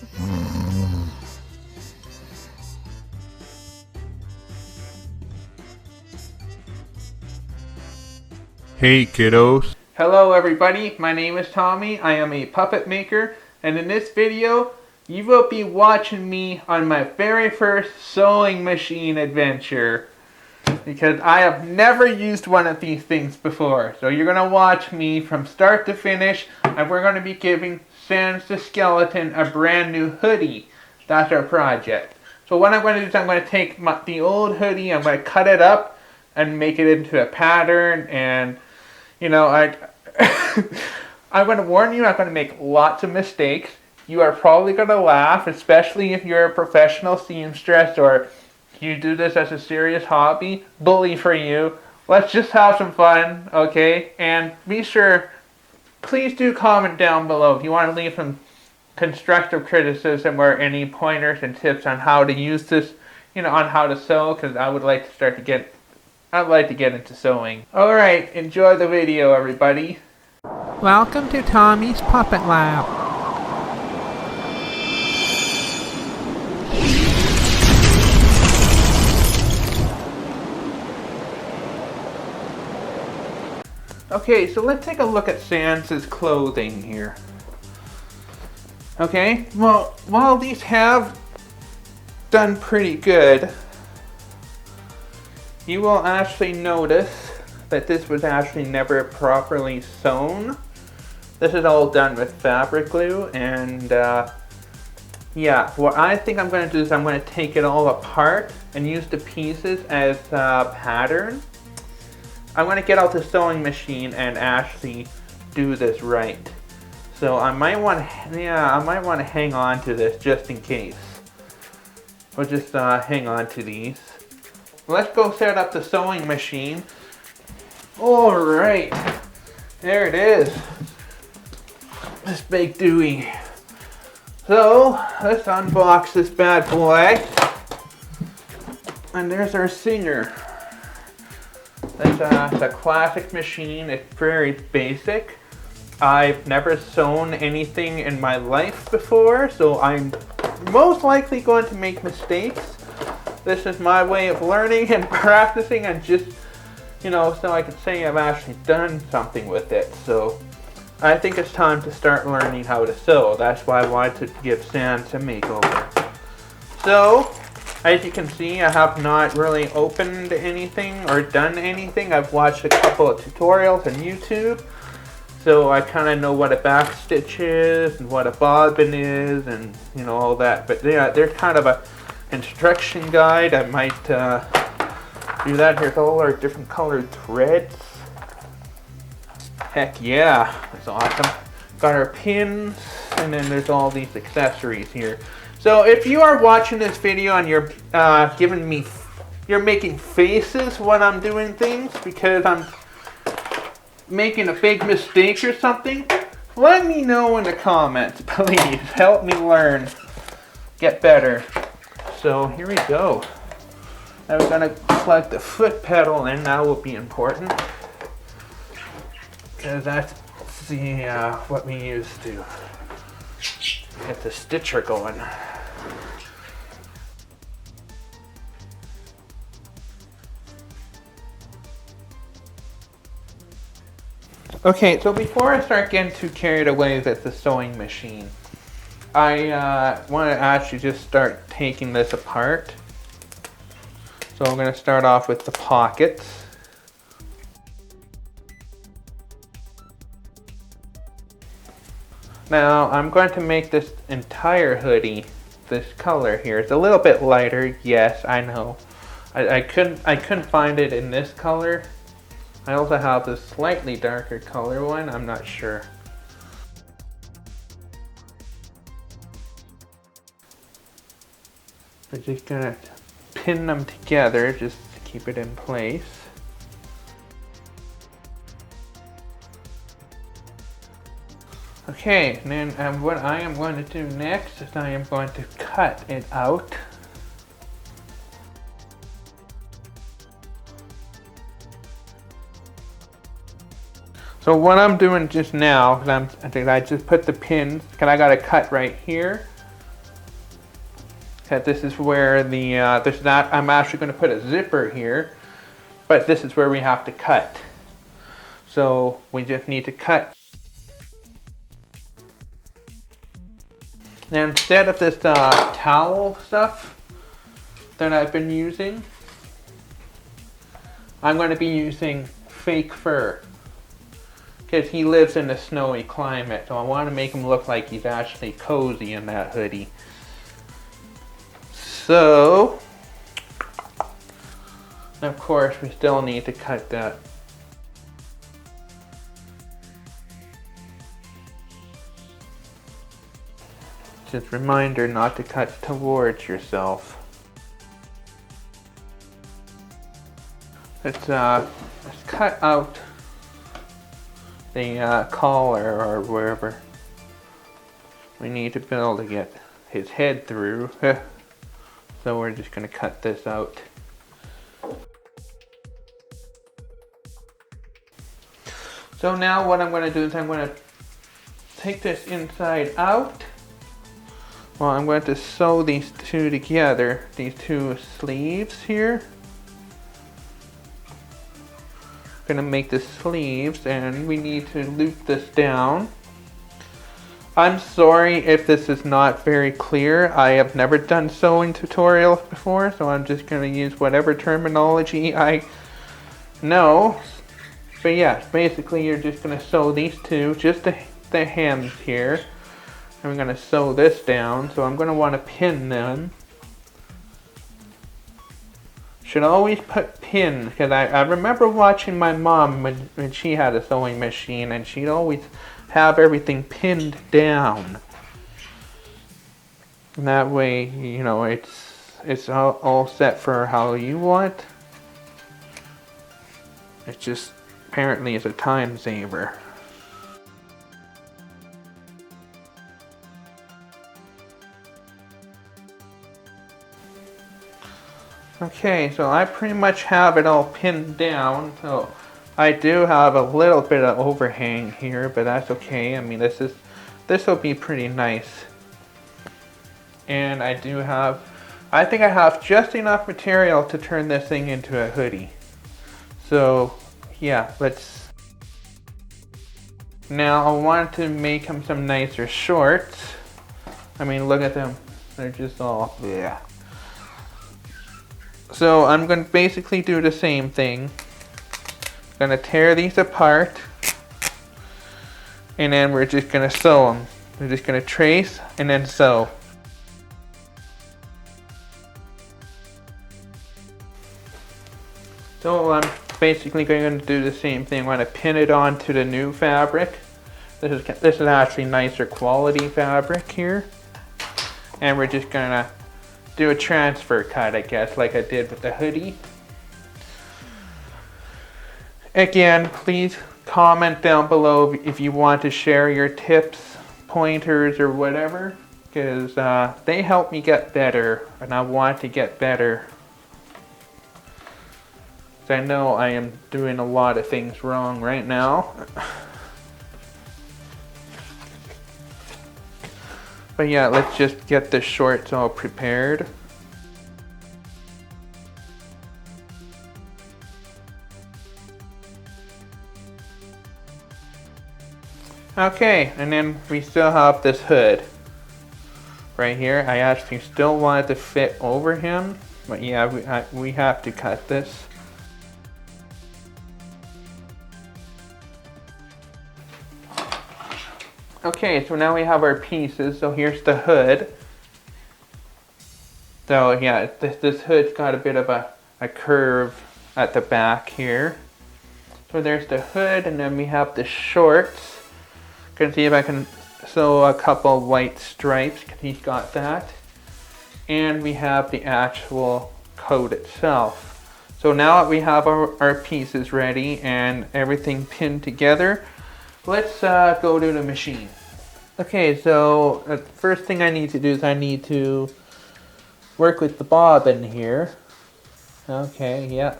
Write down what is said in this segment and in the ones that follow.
Hey kiddos. Hello everybody, my name is Tommy. I am a puppet maker, and in this video you will be watching me on my very first sewing machine adventure, because I have never used one of these things before. So you're going to watch me from start to finish, and we're going to be giving Sans the Skeleton a brand new hoodie. That's our project. So what I'm going to do is I'm going to take the old hoodie, I'm going to cut it up and make it into a pattern, and you know, I'm going to warn you, I'm going to make lots of mistakes. You are probably going to laugh, especially if you're a professional seamstress or you do this as a serious hobby. Bully for you. Let's just have some fun, okay? And be sure, please do comment down below if you want to leave some constructive criticism or any pointers and tips on how to use this, you know, on how to sew, because I would like to get into sewing. Alright, enjoy the video everybody. Welcome to Tommy's Puppet Lab. Okay, so let's take a look at Sans's clothing here. Okay, well, while these have done pretty good, you will actually notice that this was actually never properly sewn. This is all done with fabric glue, and yeah, what I think I'm going to do is I'm going to take it all apart and use the pieces as a pattern. I'm going to get out the sewing machine and actually do this right. So I might want to hang on to this just in case. We'll just hang on to these. Let's go set up the sewing machine. Alright, there it is. This big doohy. So, let's unbox this bad boy. And there's our singer. It's a classic machine. It's very basic. I've never sewn anything in my life before, so I'm most likely going to make mistakes. This is my way of learning and practicing, and just, you know, so I can say I've actually done something with it. So I think it's time to start learning how to sew. That's why I wanted to give Sans a makeover. So, as you can see, I have not really opened anything or done anything. I've watched a couple of tutorials on YouTube, so I kind of know what a back stitch is and what a bobbin is, and you know, all that. But yeah, there's kind of a instruction guide. I might do that. Here's all our different colored threads. Heck yeah, that's awesome. Got our pins, and then there's all these accessories here. So if you are watching this video and you're you're making faces when I'm doing things because I'm making a big mistake or something, let me know in the comments, please. Help me learn, get better. So here we go. Now we're going to plug the foot pedal in. That will be important, because that's the what we use to get the stitcher going. Okay, so before I start getting too carried away with the sewing machine, I want to actually just start taking this apart. So I'm going to start off with the pockets. Now I'm going to make this entire hoodie this color here. It's a little bit lighter, yes, I know. I couldn't find it in this color. I also have this slightly darker color one, I'm not sure. I'm just gonna pin them together just to keep it in place. Okay, and then what I am going to do next is I am going to cut it out. So what I'm doing just now, I just put the pins, because I got a cut right here, Except this is where the, I'm actually going to put a zipper here, but this is where we have to cut. So we just need to cut. Now instead of this towel stuff that I've been using, I'm going to be using fake fur. Because he lives in a snowy climate, so I want to make him look like he's actually cozy in that hoodie. So, of course, we still need to cut that. Just a reminder not to cut towards yourself. Let's cut out the collar or wherever we need to be able to get his head through. So we're just going to cut this out. So now what I'm going to do is I'm going to take this inside out. Well, I'm going to sew these two together, these two sleeves here. I'm going to make the sleeves, and we need to loop this down. I'm sorry if this is not very clear. I have never done sewing tutorials before, so I'm just going to use whatever terminology I know. But yeah, basically you're just going to sew these two, just the hems here. I'm going to sew this down, so I'm going to want to pin them. Should always put pins, because I remember watching my mom when she had a sewing machine, and she'd always have everything pinned down. And that way, you know, it's all set for how you want. It just apparently is a time saver. Okay, so I pretty much have it all pinned down. So I do have a little bit of overhang here, but that's okay. I mean, this will be pretty nice. And I think I have just enough material to turn this thing into a hoodie. So yeah, now I want to make him some nicer shorts. I mean, look at them. They're just all, yeah. So I'm going to basically do the same thing. I'm going to tear these apart, and then we're just going to sew them. We're just going to trace and then sew. So I'm basically going to do the same thing. I'm going to pin it onto the new fabric. This is actually nicer quality fabric here. And we're just going to do a transfer cut, I guess, like I did with the hoodie. Again, please comment down below if you want to share your tips, pointers, or whatever, because they help me get better, and I want to get better. I know I am doing a lot of things wrong right now. But yeah, let's just get the shorts all prepared. Okay, and then we still have this hood right here. I actually still want it to fit over him, but yeah, we have to cut this. Okay, so now we have our pieces. So here's the hood. So yeah, this hood's got a bit of a curve at the back here. So there's the hood, and then we have the shorts. You can see if I can sew a couple white stripes, because he's got that. And we have the actual coat itself. So now that we have our pieces ready and everything pinned together, let's go to the machine. Okay, so the first thing I need to do is I need to work with the bobbin here. Okay, yeah.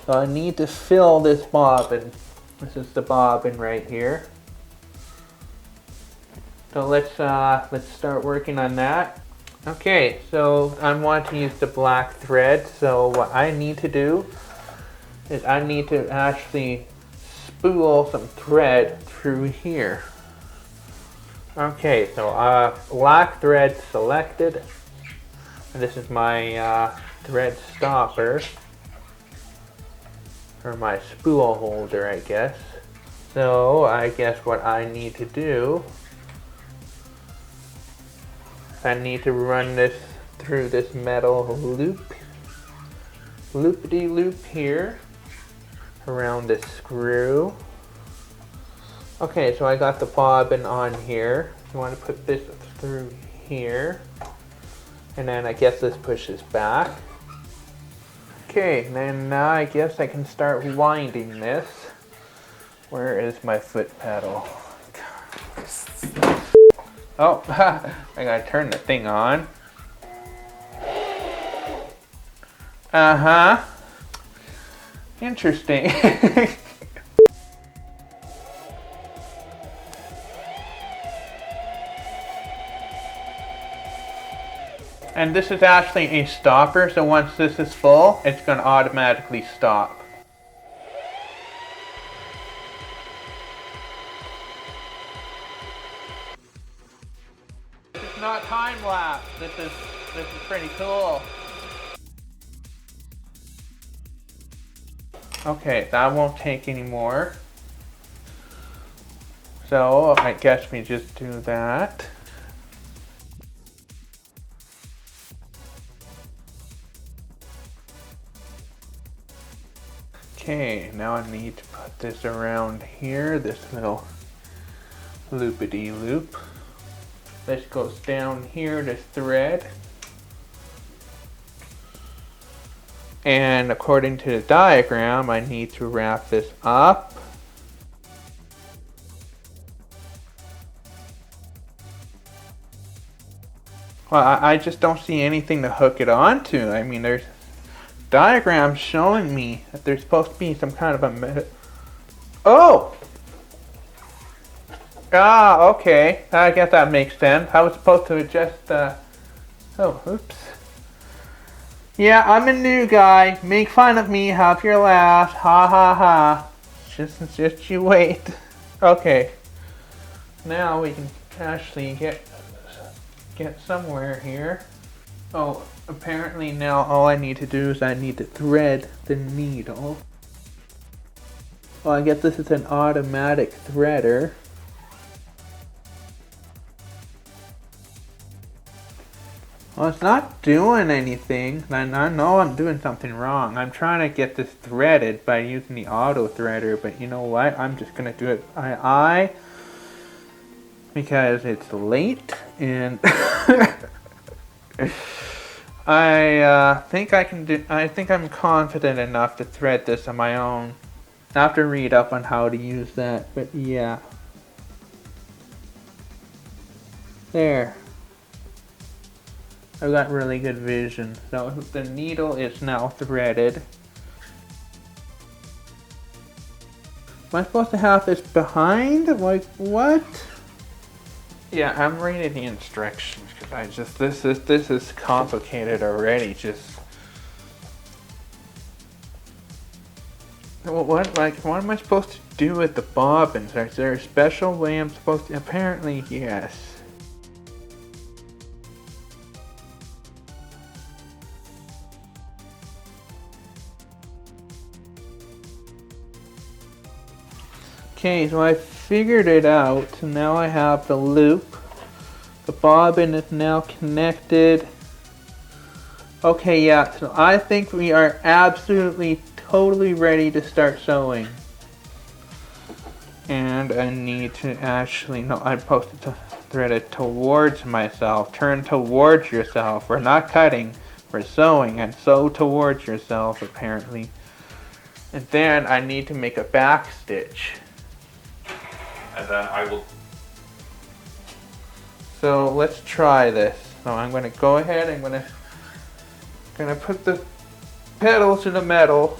So I need to fill this bobbin. This is the bobbin right here. So let's start working on that. Okay, so I want to use the black thread, so what I need to do is I need to actually spool some thread through here. Okay, so black thread selected. And this is my thread stopper, or my spool holder, I guess. So I guess what I need to do, I need to run this through this metal loopity-loop here around this screw. Okay, so I got the bobbin on here. I want to put this through here. And then I guess this pushes back. Okay, then now I guess I can start winding this. Where is my foot pedal? Oh, I gotta turn the thing on. Uh-huh. Interesting. And this is actually a stopper, so once this is full, it's going to automatically stop. This is not time lapse. This is pretty cool. Okay, that won't take any more. So I guess we just do that. Okay, now I need to put this around here, this little loopity loop. This goes down here, this thread. And according to the diagram, I need to wrap this up. Well, I just don't see anything to hook it onto. I mean, there's diagrams showing me that there's supposed to be some kind of a Oh! Ah, okay. I guess that makes sense. I was supposed to adjust Oh, oops. Yeah, I'm a new guy. Make fun of me, have your laugh. Ha ha ha. Just you wait. Okay. Now we can actually get somewhere here. Oh, apparently now all I need to do is I need to thread the needle. Well, I guess this is an automatic threader. Well, it's not doing anything. I know I'm doing something wrong. I'm trying to get this threaded by using the auto threader, but you know what? I'm just gonna do it because it's late and I think I'm confident enough to thread this on my own. I have to read up on how to use that, but yeah. There. I've got really good vision. So the needle is now threaded. Am I supposed to have this behind? Like, what? Yeah, I'm reading the instructions because this is complicated already. Just what am I supposed to do with the bobbins? Is there a special way I'm supposed to? Apparently, yes. Okay, so I figured it out. Now I have the loop. The bobbin is now connected. Okay, yeah, so I think we are absolutely totally ready to start sewing. And I need to actually, no, I'm supposed to thread it towards myself. Turn towards yourself. We're not cutting, we're sewing, and sew towards yourself apparently. And then I need to make a back stitch. And then I will. So let's try this. So I'm going to go ahead. I'm going to put the pedal to the metal.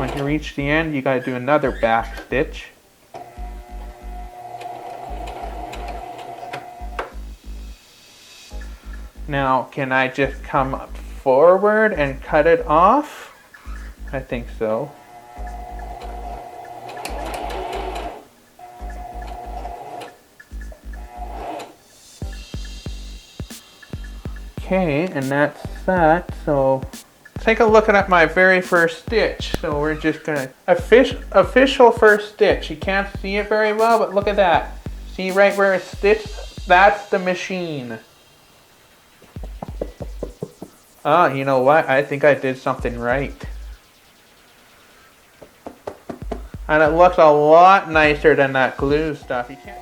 When you reach the end, you gotta do another back stitch. Now, can I just come forward and cut it off? I think so. Okay, and that's that. So take a look at my very first stitch. So we're just gonna official first stitch. You can't see it very well, but look at that. See right where it's stitched? That's the machine. Oh, you know what? I think I did something right. And it looks a lot nicer than that glue stuff. You can't.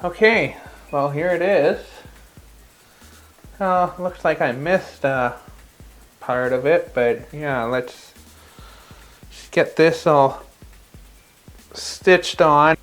Okay, well here it is. Looks like I missed part of it, but yeah, let's get this all stitched on.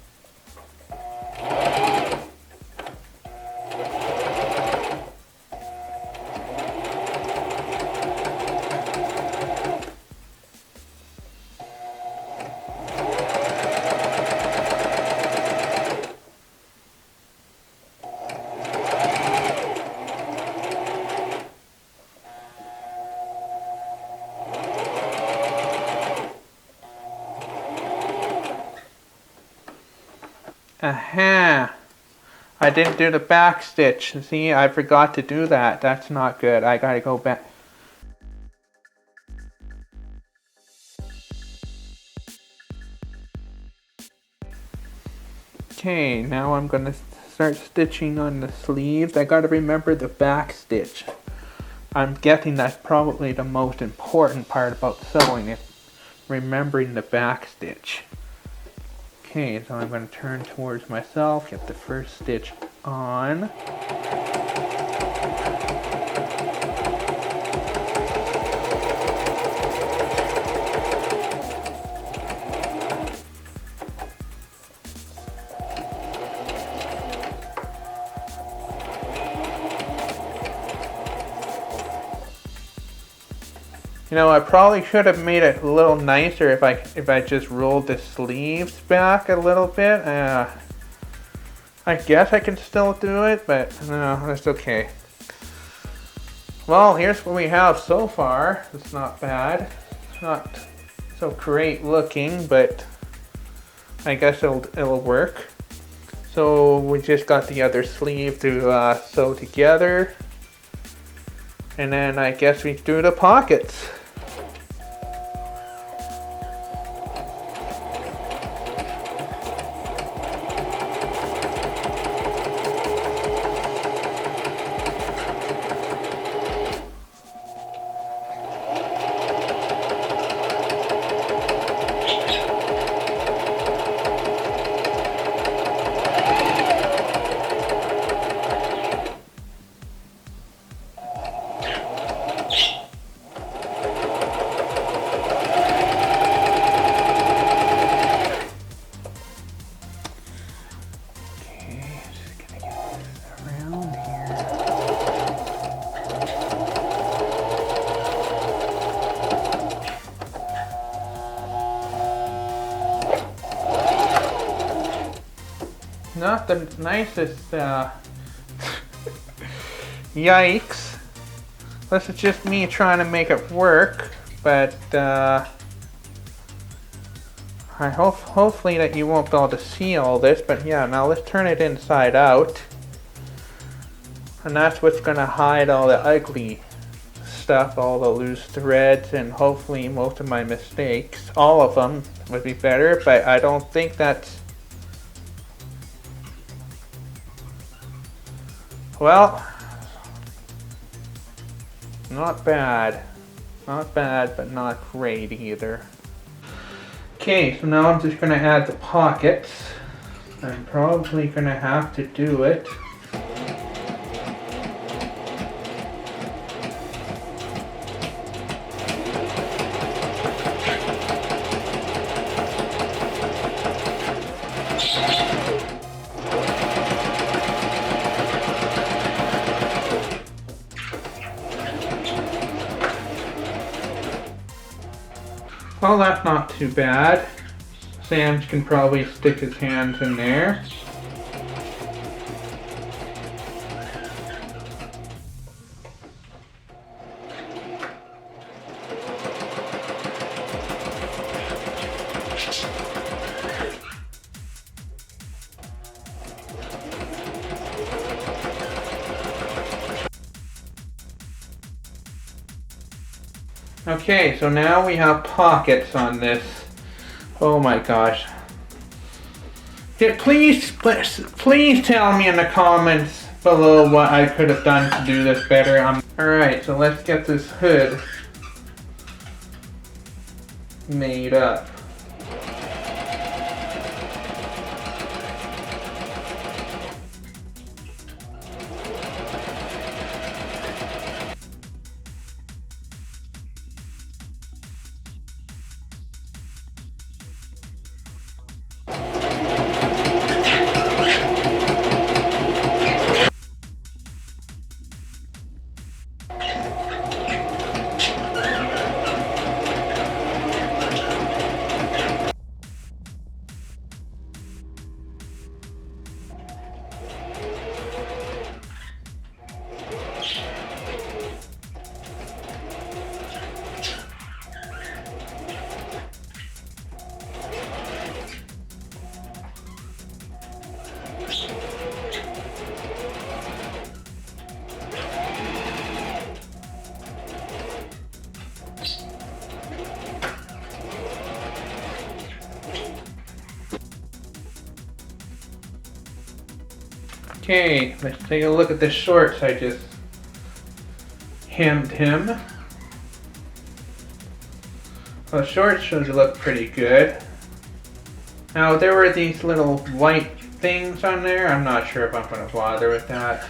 Aha! I didn't do the back stitch. See, I forgot to do that. That's not good. I gotta go back. Okay, now I'm gonna start stitching on the sleeves. I gotta remember the back stitch. I'm guessing that's probably the most important part about sewing, is remembering the back stitch. Okay, so I'm going to turn towards myself, get the first stitch on. You know, I probably should have made it a little nicer if I just rolled the sleeves back a little bit. I guess I can still do it, but no, that's okay. Well, here's what we have so far. It's not bad. It's not so great looking, but I guess it'll work. So we just got the other sleeve to sew together. And then I guess we do the pockets. Not the nicest, yikes. This is just me trying to make it work, but I hopefully that you won't be able to see all this, but yeah, now let's turn it inside out. And that's what's gonna hide all the ugly stuff, all the loose threads, and hopefully most of my mistakes. All of them would be better, but I don't think that's... Well, not bad. Not bad, but not great either. Okay, so now I'm just going to add the pockets. I'm probably going to have to do it. Well, that's not too bad. Sam can probably stick his hands in there. Okay, so now we have pockets on this. Oh my gosh. Yeah, please tell me in the comments below what I could have done to do this better. Alright, so let's get this hood made up. Okay, let's take a look at the shorts I just hemmed him. Well, the shorts should look pretty good. Now, there were these little white things on there. I'm not sure if I'm going to bother with that.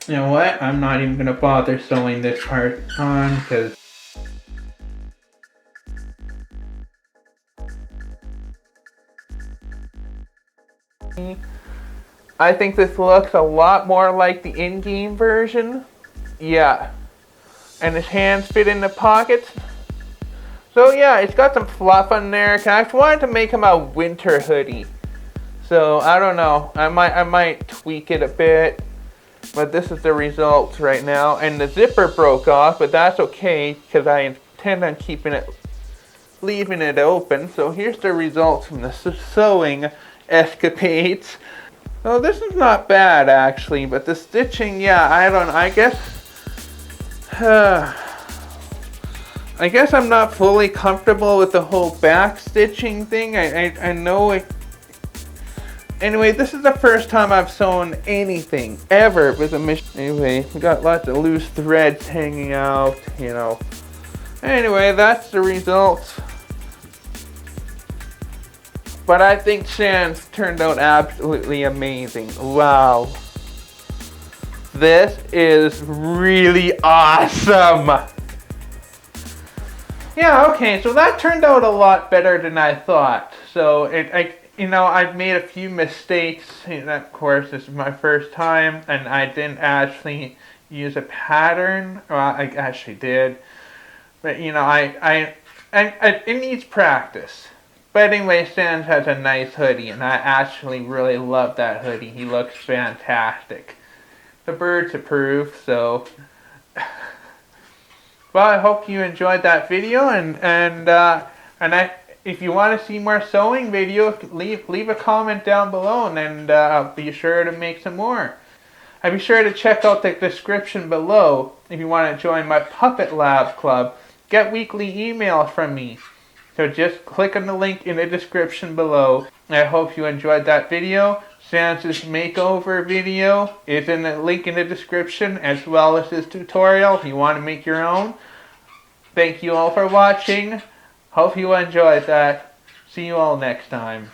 You know what? I'm not even going to bother sewing this part on because I think this looks a lot more like the in-game version. Yeah. And his hands fit in the pockets. So yeah, it's got some fluff on there. I wanted to make him a winter hoodie. So I don't know. I might tweak it a bit. But this is the results right now. And the zipper broke off, but that's okay because I intend on leaving it open. So here's the results from the sewing escapades. Oh, this is not bad actually, but the stitching, yeah, I guess I'm not fully comfortable with the whole back stitching thing. I know it. Anyway, this is the first time I've sewn anything ever with a machine. Anyway, we got lots of loose threads hanging out, you know. Anyway, that's the results. But I think Shan's turned out absolutely amazing. Wow. This is really awesome. Yeah, okay, so that turned out a lot better than I thought. So I've made a few mistakes. Of course, this is my first time, and I didn't actually use a pattern. Well, I actually did, but it needs practice. But anyway, Sans has a nice hoodie, and I actually really love that hoodie. He looks fantastic. The birds approve, so. Well, I hope you enjoyed that video, and If you want to see more sewing videos, leave a comment down below, and I'll be sure to make some more. And be sure to check out the description below if you want to join my Puppet Lab Club. Get weekly emails from me. So just click on the link in the description below. I hope you enjoyed that video. Sam's makeover video is in the link in the description, as well as his tutorial if you want to make your own. Thank you all for watching. Hope you enjoyed that. See you all next time.